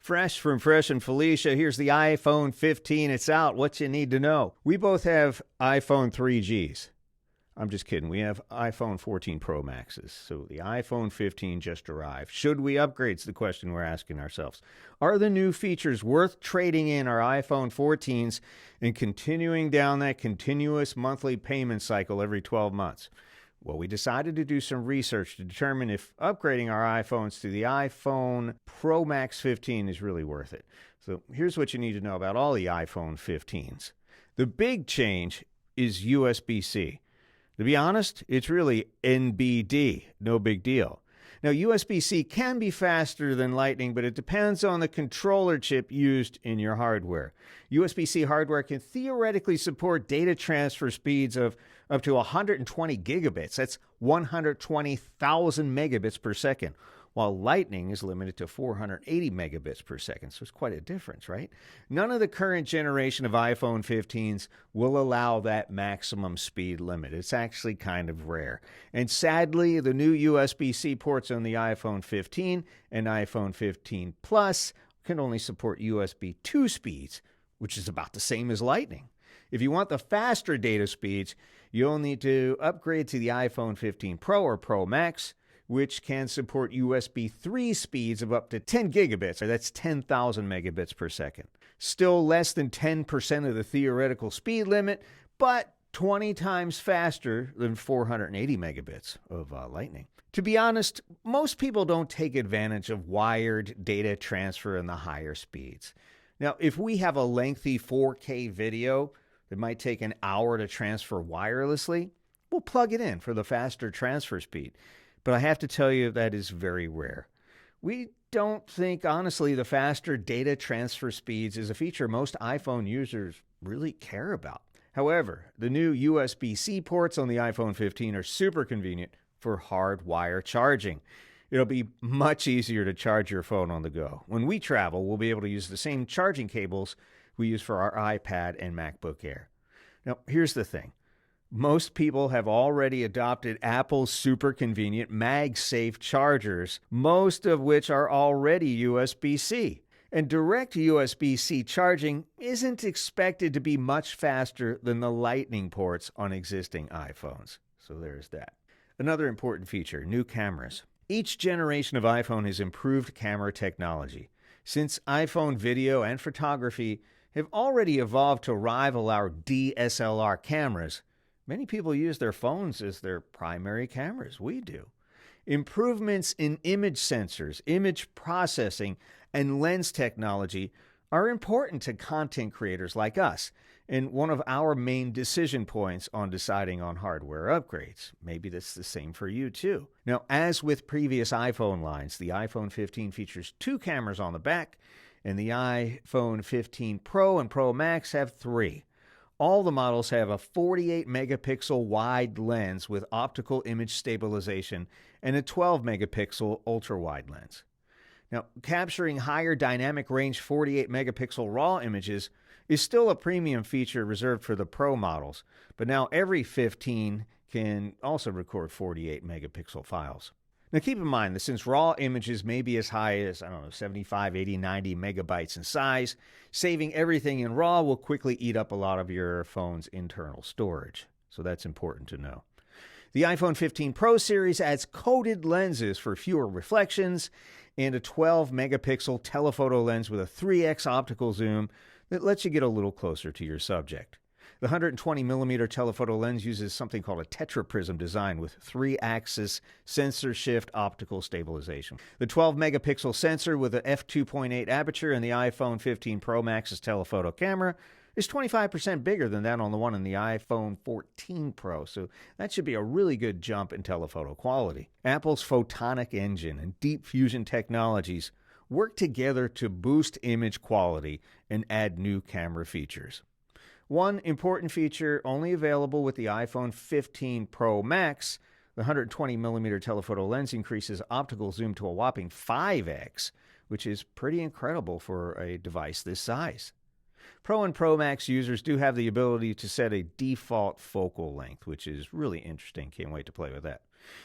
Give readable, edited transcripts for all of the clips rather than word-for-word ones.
Fresh from Fresh and Felicia, here's the iPhone 15. It's out. What you need to know. We both have iPhone 3Gs. I'm just kidding. We have iPhone 14 Pro Maxes. So the iPhone 15 just arrived. Should we upgrade? Is the question we're asking ourselves. Are the new features worth trading in our iPhone 14s and continuing down that continuous monthly payment cycle every 12 months? Well, we decided to do some research to determine if upgrading our iPhones to the iPhone Pro Max 15 is really worth it. So here's what you need to know about all the iPhone 15s. The big change is USB-C. To be honest, it's really NBD, no big deal. Now, USB-C can be faster than Lightning, but it depends on the controller chip used in your hardware. USB-C hardware can theoretically support data transfer speeds of up to 120 gigabits. That's 120,000 megabits per second, while Lightning is limited to 480 megabits per second. So it's quite a difference, right? None of the current generation of iPhone 15s will allow that maximum speed limit. It's actually kind of rare. And sadly, the new USB-C ports on the iPhone 15 and iPhone 15 Plus can only support USB 2 speeds, which is about the same as Lightning. If you want the faster data speeds, you'll need to upgrade to the iPhone 15 Pro or Pro Max, which can support USB 3 speeds of up to 10 gigabits. That's 10,000 megabits per second. Still less than 10% of the theoretical speed limit, but 20 times faster than 480 megabits of Lightning. To be honest, most people don't take advantage of wired data transfer in the higher speeds. Now, if we have a lengthy 4K video that might take an hour to transfer wirelessly, we'll plug it in for the faster transfer speed. But I have to tell you that is very rare. We don't think, honestly, the faster data transfer speeds is a feature most iPhone users really care about. However, the new USB-C ports on the iPhone 15 are super convenient for hardwire charging. It'll be much easier to charge your phone on the go. When we travel, we'll be able to use the same charging cables we use for our iPad and MacBook Air. Now, here's the thing. Most people have already adopted Apple's super convenient MagSafe chargers, most of which are already USB-C. And direct USB-C charging isn't expected to be much faster than the Lightning ports on existing iPhones. So there's that. Another important feature, new cameras. Each generation of iPhone has improved camera technology. Since iPhone video and photography have already evolved to rival our DSLR cameras, many people use their phones as their primary cameras. We do. Improvements in image sensors, image processing, and lens technology are important to content creators like us, and one of our main decision points on deciding on hardware upgrades. Maybe that's the same for you too. Now, as with previous iPhone lines, the iPhone 15 features 2 cameras on the back, and the iPhone 15 Pro and Pro Max have 3. All the models have a 48 megapixel wide lens with optical image stabilization and a 12 megapixel ultra-wide lens. Now, capturing higher dynamic range 48 megapixel RAW images is still a premium feature reserved for the Pro models, but now every 15 can also record 48 megapixel files. Now keep in mind that since RAW images may be as high as, 75, 80, 90 megabytes in size, saving everything in RAW will quickly eat up a lot of your phone's internal storage. So that's important to know. The iPhone 15 Pro series adds coated lenses for fewer reflections and a 12 megapixel telephoto lens with a 3x optical zoom that lets you get a little closer to your subject. The 120mm telephoto lens uses something called a tetraprism design with 3-axis sensor shift optical stabilization. The 12-megapixel sensor with a f2.8 aperture in the iPhone 15 Pro Max's telephoto camera is 25% bigger than that on the one in the iPhone 14 Pro, so that should be a really good jump in telephoto quality. Apple's photonic engine and deep fusion technologies work together to boost image quality and add new camera features. One important feature only available with the iPhone 15 Pro Max, the 120mm telephoto lens increases optical zoom to a whopping 5x, which is pretty incredible for a device this size. Pro and Pro Max users do have the ability to set a default focal length, which is really interesting. Can't wait to play with that.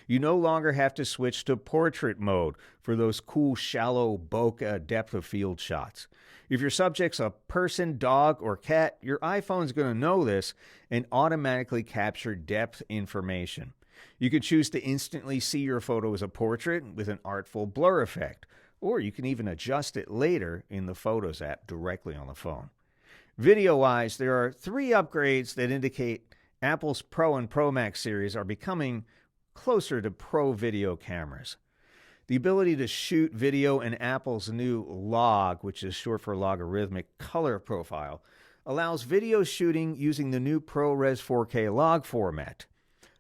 You no longer have to switch to portrait mode for those cool, shallow bokeh depth of field shots. If your subject's a person, dog, or cat, your iPhone's going to know this and automatically capture depth information. You can choose to instantly see your photo as a portrait with an artful blur effect, or you can even adjust it later in the Photos app directly on the phone. Video-wise, there are 3 upgrades that indicate Apple's Pro and ProMax series are becoming closer to pro video cameras. The ability to shoot video in Apple's new log, which is short for logarithmic color profile, allows video shooting using the new ProRes 4K log format.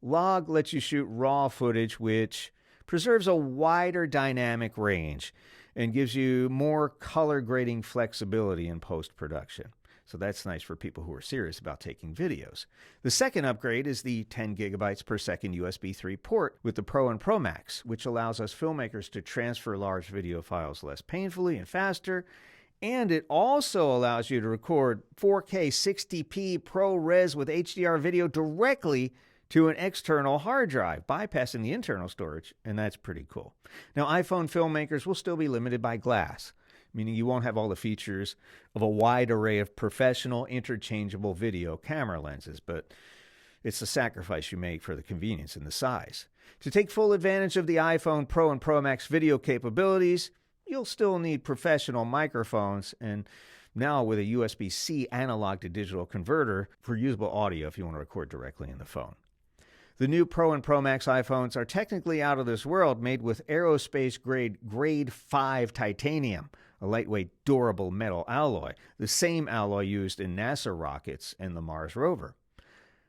Log lets you shoot raw footage, which preserves a wider dynamic range and gives you more color grading flexibility in post-production. So that's nice for people who are serious about taking videos. The second upgrade is the 10 gigabytes per second USB 3 port with the Pro and ProMax, which allows us filmmakers to transfer large video files less painfully and faster. And it also allows you to record 4K 60p ProRes with HDR video directly to an external hard drive, bypassing the internal storage, and that's pretty cool. Now, iPhone filmmakers will still be limited by glass, meaning you won't have all the features of a wide array of professional interchangeable video camera lenses, but it's the sacrifice you make for the convenience and the size. To take full advantage of the iPhone Pro and ProMax video capabilities, you'll still need professional microphones, and now with a USB-C analog to digital converter for usable audio if you want to record directly in the phone. The new Pro and ProMax iPhones are technically out of this world, made with aerospace-grade Grade 5 titanium, a lightweight, durable metal alloy, the same alloy used in NASA rockets and the Mars rover.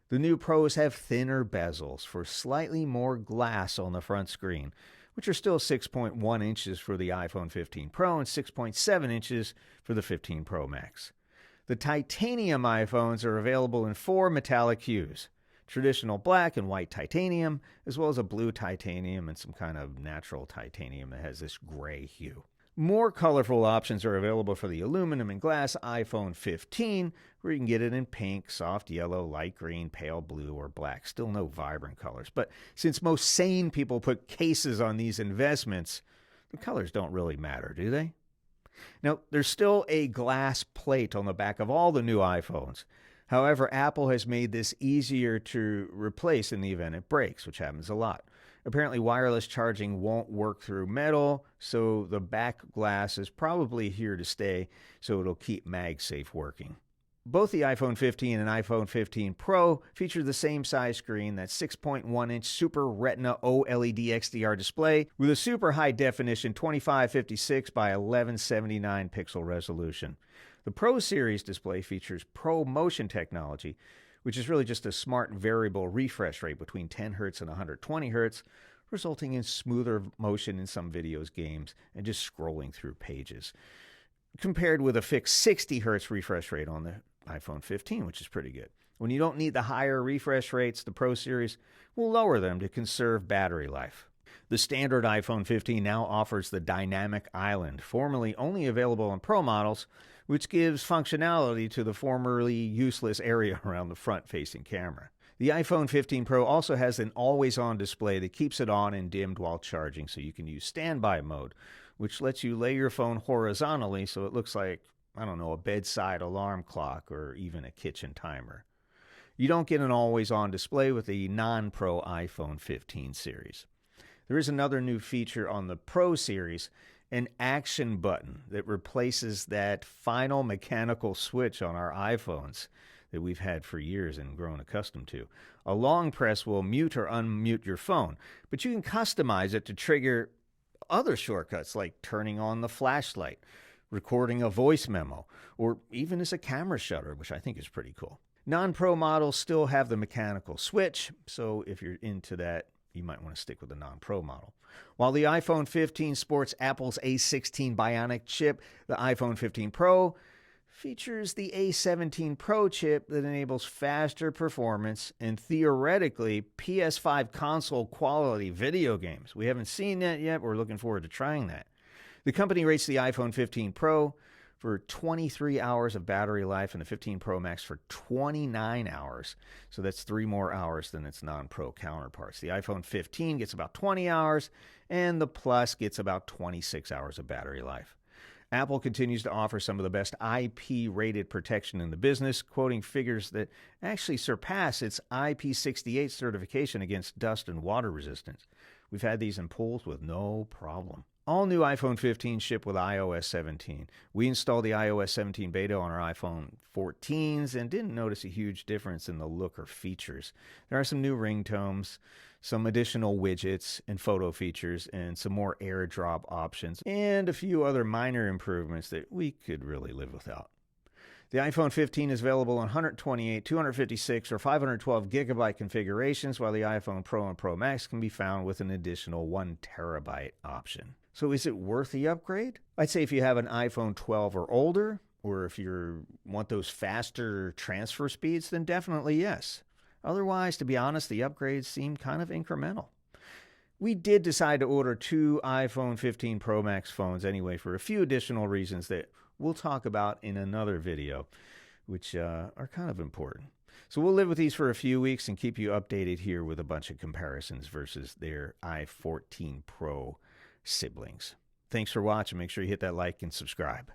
The new Pros have thinner bezels for slightly more glass on the front screen, which are still 6.1 inches for the iPhone 15 Pro and 6.7 inches for the 15 Pro Max. The titanium iPhones are available in 4 metallic hues: traditional black and white titanium, as well as a blue titanium and some kind of natural titanium that has this gray hue. More colorful options are available for the aluminum and glass iPhone 15, where you can get it in pink, soft yellow, light green, pale blue, or black. Still no vibrant colors. But since most sane people put cases on these investments, the colors don't really matter, do they? Now, there's still a glass plate on the back of all the new iPhones. However, Apple has made this easier to replace in the event it breaks, which happens a lot. Apparently, wireless charging won't work through metal, so the back glass is probably here to stay, so it'll keep MagSafe working. Both the iPhone 15 and iPhone 15 Pro feature the same size screen, that 6.1-inch Super Retina OLED XDR display with a super high-definition 2556 by 1179 pixel resolution. The Pro Series display features Pro Motion technology, which is really just a smart variable refresh rate between 10 Hz and 120 Hz, resulting in smoother motion in some videos, games, and just scrolling through pages, compared with a fixed 60 Hz refresh rate on the iPhone 15, which is pretty good. When you don't need the higher refresh rates, the Pro Series will lower them to conserve battery life. The standard iPhone 15 now offers the Dynamic Island, formerly only available on Pro models, which gives functionality to the formerly useless area around the front-facing camera. The iPhone 15 Pro also has an always-on display that keeps it on and dimmed while charging, so you can use standby mode, which lets you lay your phone horizontally so it looks like, a bedside alarm clock or even a kitchen timer. You don't get an always-on display with the non-Pro iPhone 15 series. There is another new feature on the Pro series, an action button that replaces that final mechanical switch on our iPhones that we've had for years and grown accustomed to. A long press will mute or unmute your phone, but you can customize it to trigger other shortcuts like turning on the flashlight, recording a voice memo, or even as a camera shutter, which I think is pretty cool. Non-Pro models still have the mechanical switch, so if you're into that, you might want to stick with the non-Pro model. While the iPhone 15 sports Apple's A17 Bionic Chip, the iPhone 15 Pro features the A17 Pro chip that enables faster performance and theoretically PS5 console quality video games. We haven't seen that yet. We're looking forward to trying that. The company rates the iPhone 15 Pro for 23 hours of battery life, and the 15 Pro Max for 29 hours. So that's 3 more hours than its non-Pro counterparts. The iPhone 15 gets about 20 hours, and the Plus gets about 26 hours of battery life. Apple continues to offer some of the best IP-rated protection in the business, quoting figures that actually surpass its IP68 certification against dust and water resistance. We've had these in pools with no problem. All new iPhone 15 ship with iOS 17. We installed the iOS 17 beta on our iPhone 14s and didn't notice a huge difference in the look or features. There are some new ringtones, some additional widgets and photo features, and some more AirDrop options, and a few other minor improvements that we could really live without. The iPhone 15 is available on 128, 256, or 512 gigabyte configurations, while the iPhone Pro and Pro Max can be found with an additional 1 terabyte option. So is it worth the upgrade? I'd say if you have an iPhone 12 or older, or if you want those faster transfer speeds, then definitely yes. Otherwise, to be honest, the upgrades seem kind of incremental. We did decide to order 2 iPhone 15 Pro Max phones anyway for a few additional reasons that we'll talk about in another video, which are kind of important. So we'll live with these for a few weeks and keep you updated here with a bunch of comparisons versus their i14 Pro siblings. Thanks for watching. Make sure you hit that like and subscribe.